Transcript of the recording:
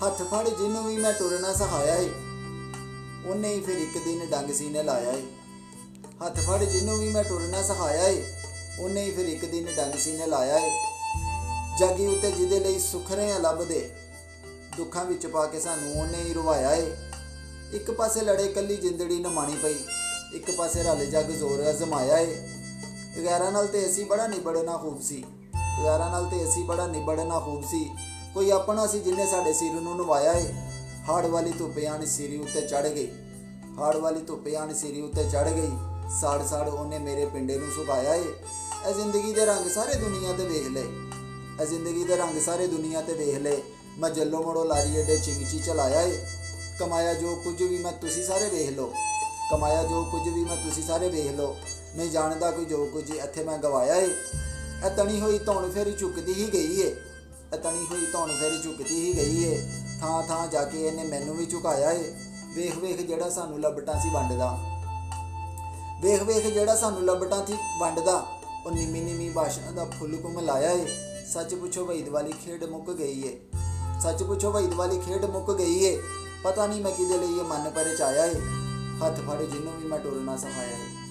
हथ फड़ जिन्हों भी मैं टुरना सिखाया है, उन्हें ही फिर एक दिन डंग सीने लाया है। हथ फड़ जिन्हों भी मैं टुरना सिखाया है, उन्हें ही फिर एक दिन डंग सीने लाया है। जागी उत्ते जिदे लई सुखरे लभदे, दुखां विच पा के सानू उन्हें ही रुवाया है। एक पासे लड़े कली जिंदड़ी नमाणी पई, एक पासे रल जग जोर अजमाया है। गैरां नाल ते असीं बड़ा निबड़ना खूब सी, गैरां नाल ते असीं बड़ा निबड़ना खूब सी। कोई अपना सी जिन्हें साडे सिर नूं नवाया है। हाड़ वाली धुप्प आन सिरी उत्ते चढ़ गई, हाड़ वाली धुप्प आन सिरी उत्ते चढ़ गई। साड़ साड़ उन्हें मेरे पिंडे नूं सुकाया है। ए जिंदगी दे रंग सारे दुनिया ते वेख ले, ए जिंदगी दे रंग सारे दुनिया ते वेख ले। मैं जल्लो मड़ो लारी एडे चिंगची चलाया है। कमाया जो कुछ भी मैं तुसी सारे वेख लो, कमाया जो कुछ भी मैं तुसी सारे वेख लो। नहीं जानता कोई जो कुछ इत्थे मैं गवाया है। ए तनी हुई धौन फिर झुकती ही गई है, ए तनी हुई धौन फिर झुकती ही गई है। थां थां जाके इन्हें मैनू भी झुकाया है। वेख वेख जेड़ा सानू लबटां सी वंडदा, वेख वेख जेड़ा सानू लबटां थी वंडदा, ਉਹ निमी निमी भाषा का फुल घुम लाया है। सच पुछो वहीद वाली खेड मुक गई है, सच पुछो वहीद वाली खेड मुक गई है। पता नहीं मैं किदे लिए मन पर चाया है। हथ फड़ जिन्हों भी मैं टुरना सिखाया है।